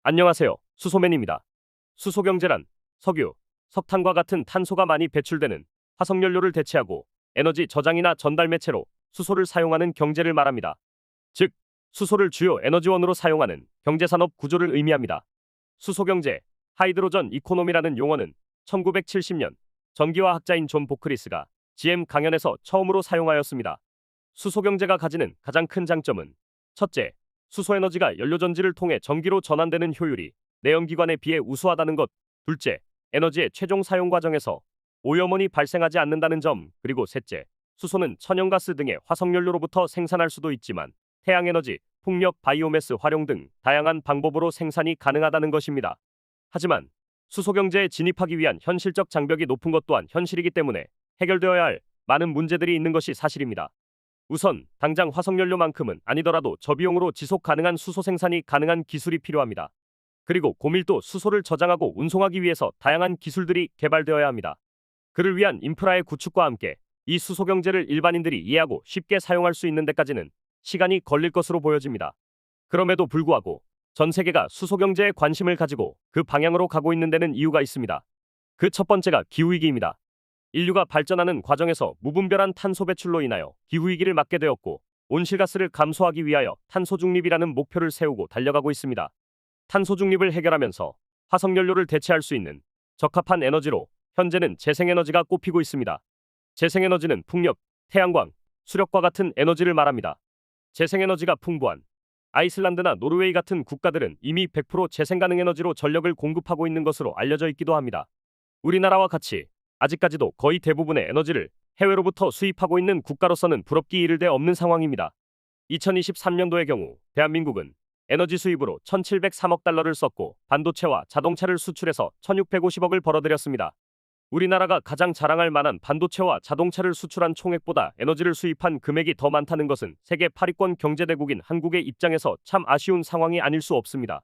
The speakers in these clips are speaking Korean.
안녕하세요. 수소맨입니다. 수소경제란 석유, 석탄과 같은 탄소가 많이 배출되는 화석연료를 대체하고 에너지 저장이나 전달 매체로 수소를 사용하는 경제를 말합니다. 즉, 수소를 주요 에너지원으로 사용하는 경제산업 구조를 의미합니다. 수소경제, 하이드로전 이코노미라는 용어는 1970년 전기화 학자인 존 보크리스가 GM 강연에서 처음으로 사용하였습니다. 수소경제가 가지는 가장 큰 장점은 첫째, 수소에너지가 연료전지를 통해 전기로 전환되는 효율이 내연기관에 비해 우수하다는 것. 둘째, 에너지의 최종 사용 과정에서 오염원이 발생하지 않는다는 점. 그리고 셋째, 수소는 천연가스 등의 화석연료로부터 생산할 수도 있지만 태양에너지, 풍력, 바이오매스 활용 등 다양한 방법으로 생산이 가능하다는 것입니다. 하지만 수소경제에 진입하기 위한 현실적 장벽이 높은 것 또한 현실이기 때문에 해결되어야 할 많은 문제들이 있는 것이 사실입니다. 우선 당장 화석연료만큼은 아니더라도 저비용으로 지속 가능한 수소 생산이 가능한 기술이 필요합니다. 그리고 고밀도 수소를 저장하고 운송하기 위해서 다양한 기술들이 개발되어야 합니다. 그를 위한 인프라의 구축과 함께 이 수소 경제를 일반인들이 이해하고 쉽게 사용할 수 있는 데까지는 시간이 걸릴 것으로 보여집니다. 그럼에도 불구하고 전 세계가 수소 경제에 관심을 가지고 그 방향으로 가고 있는 데는 이유가 있습니다. 그 첫 번째가 기후위기입니다. 인류가 발전하는 과정에서 무분별한 탄소 배출로 인하여 기후위기를 맞게 되었고, 온실가스를 감소하기 위하여 탄소 중립이라는 목표를 세우고 달려가고 있습니다. 탄소 중립을 해결하면서 화석연료를 대체할 수 있는 적합한 에너지로 현재는 재생에너지가 꼽히고 있습니다. 재생에너지는 풍력, 태양광, 수력과 같은 에너지를 말합니다. 재생에너지가 풍부한 아이슬란드나 노르웨이 같은 국가들은 이미 100% 재생가능 에너지로 전력을 공급하고 있는 것으로 알려져 있기도 합니다. 우리나라와 같이 아직까지도 거의 대부분의 에너지를 해외로부터 수입하고 있는 국가로서는 부럽기 이를 데 없는 상황입니다. 2023년도의 경우 대한민국은 에너지 수입으로 1,703억 달러를 썼고 반도체와 자동차를 수출해서 1,650억을 벌어들였습니다. 우리나라가 가장 자랑할 만한 반도체와 자동차를 수출한 총액보다 에너지를 수입한 금액이 더 많다는 것은 세계 8위권 경제대국인 한국의 입장에서 참 아쉬운 상황이 아닐 수 없습니다.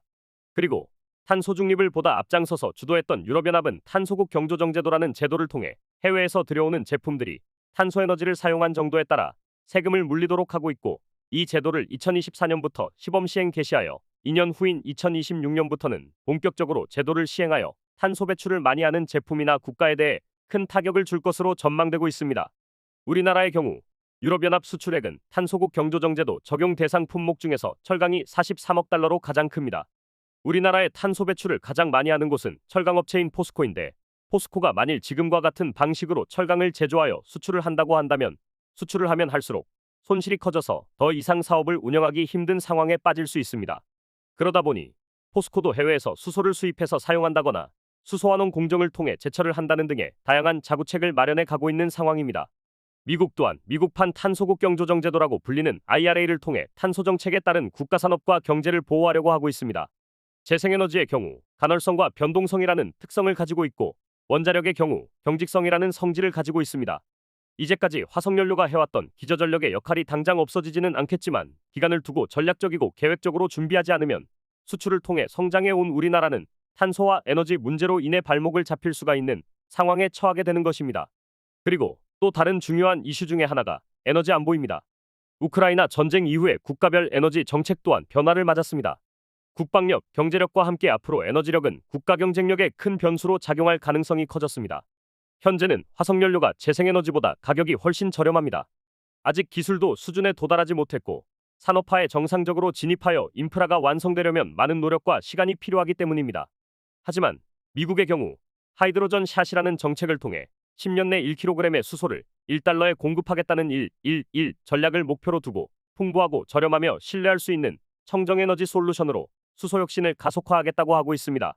그리고 탄소 중립을 보다 앞장서서 주도했던 유럽연합은 탄소국 경조정제도라는 제도를 통해 해외에서 들여오는 제품들이 탄소에너지를 사용한 정도에 따라 세금을 물리도록 하고 있고, 이 제도를 2024년부터 시범 시행 개시하여 2년 후인 2026년부터는 본격적으로 제도를 시행하여 탄소 배출을 많이 하는 제품이나 국가에 대해 큰 타격을 줄 것으로 전망되고 있습니다. 우리나라의 경우 유럽연합 수출액은 탄소국 경조정제도 적용 대상 품목 중에서 철강이 43억 달러로 가장 큽니다. 우리나라의 탄소 배출을 가장 많이 하는 곳은 철강업체인 포스코인데, 포스코가 만일 지금과 같은 방식으로 철강을 제조하여 수출을 한다고 한다면 수출을 하면 할수록 손실이 커져서 더 이상 사업을 운영하기 힘든 상황에 빠질 수 있습니다. 그러다 보니 포스코도 해외에서 수소를 수입해서 사용한다거나 수소환원 공정을 통해 제철을 한다는 등의 다양한 자구책을 마련해 가고 있는 상황입니다. 미국 또한 미국판 탄소국 경조정제도라고 불리는 IRA를 통해 탄소 정책에 따른 국가산업과 경제를 보호하려고 하고 있습니다. 재생에너지의 경우 간헐성과 변동성이라는 특성을 가지고 있고, 원자력의 경우 경직성이라는 성질을 가지고 있습니다. 이제까지 화석연료가 해왔던 기저전력의 역할이 당장 없어지지는 않겠지만 기간을 두고 전략적이고 계획적으로 준비하지 않으면 수출을 통해 성장해온 우리나라는 탄소와 에너지 문제로 인해 발목을 잡힐 수가 있는 상황에 처하게 되는 것입니다. 그리고 또 다른 중요한 이슈 중에 하나가 에너지 안보입니다. 우크라이나 전쟁 이후에 국가별 에너지 정책 또한 변화를 맞았습니다. 국방력, 경제력과 함께 앞으로 에너지력은 국가 경쟁력에 큰 변수로 작용할 가능성이 커졌습니다. 현재는 화석연료가 재생에너지보다 가격이 훨씬 저렴합니다. 아직 기술도 수준에 도달하지 못했고 산업화에 정상적으로 진입하여 인프라가 완성되려면 많은 노력과 시간이 필요하기 때문입니다. 하지만 미국의 경우 하이드로전 샷이라는 정책을 통해 10년 내 1kg의 수소를 1달러에 공급하겠다는 111 전략을 목표로 두고 풍부하고 저렴하며 신뢰할 수 있는 청정에너지 솔루션으로 수소 혁신을 가속화하겠다고 하고 있습니다.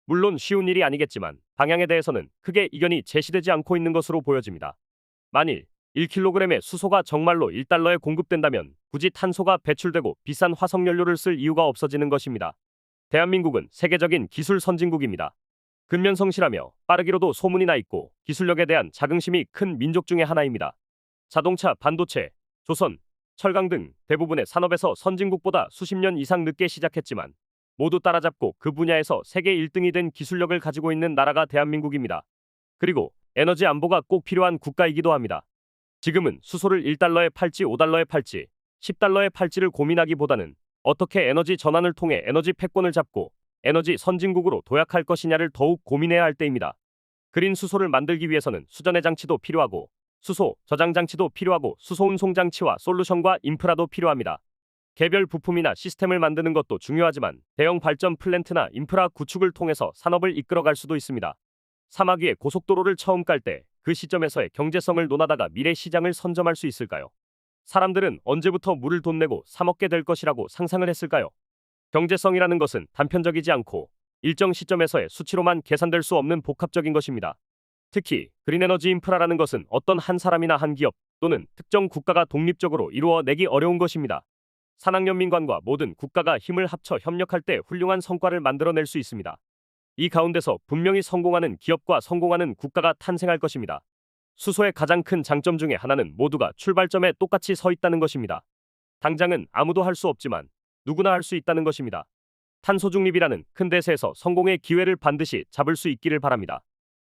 물론 쉬운 일이 아니겠지만 방향에 대해서는 크게 이견이 제시되지 않고 있는 것으로 보여집니다. 만일 1kg의 수소가 정말로 1달러에 공급된다면 굳이 탄소가 배출되고 비싼 화석연료를 쓸 이유가 없어지는 것입니다. 대한민국은 세계적인 기술 선진국입니다. 근면성실하며 빠르기로도 소문이 나 있고 기술력에 대한 자긍심이 큰 민족 중의 하나입니다. 자동차, 반도체, 조선, 철강 등 대부분의 산업에서 선진국보다 수십 년 이상 늦게 시작했지만 모두 따라잡고 그 분야에서 세계 1등이 된 기술력을 가지고 있는 나라가 대한민국입니다. 그리고 에너지 안보가 꼭 필요한 국가이기도 합니다. 지금은 수소를 1달러에 팔지 5달러에 팔지 10달러에 팔지를 고민하기보다는 어떻게 에너지 전환을 통해 에너지 패권을 잡고 에너지 선진국으로 도약할 것이냐를 더욱 고민해야 할 때입니다. 그린 수소를 만들기 위해서는 수전해 장치도 필요하고 수소 저장 장치도 필요하고 수소 운송 장치와 솔루션과 인프라도 필요합니다. 개별 부품이나 시스템을 만드는 것도 중요하지만 대형 발전 플랜트나 인프라 구축을 통해서 산업을 이끌어갈 수도 있습니다. 사막 위에 고속도로를 처음 깔 때 그 시점에서의 경제성을 논하다가 미래 시장을 선점할 수 있을까요? 사람들은 언제부터 물을 돈 내고 사 먹게 될 것이라고 상상을 했을까요? 경제성이라는 것은 단편적이지 않고 일정 시점에서의 수치로만 계산될 수 없는 복합적인 것입니다. 특히 그린에너지 인프라라는 것은 어떤 한 사람이나 한 기업 또는 특정 국가가 독립적으로 이루어내기 어려운 것입니다. 산학연민관과 모든 국가가 힘을 합쳐 협력할 때 훌륭한 성과를 만들어낼 수 있습니다. 이 가운데서 분명히 성공하는 기업과 성공하는 국가가 탄생할 것입니다. 수소의 가장 큰 장점 중에 하나는 모두가 출발점에 똑같이 서 있다는 것입니다. 당장은 아무도 할 수 없지만 누구나 할 수 있다는 것입니다. 탄소 중립이라는 큰 대세에서 성공의 기회를 반드시 잡을 수 있기를 바랍니다.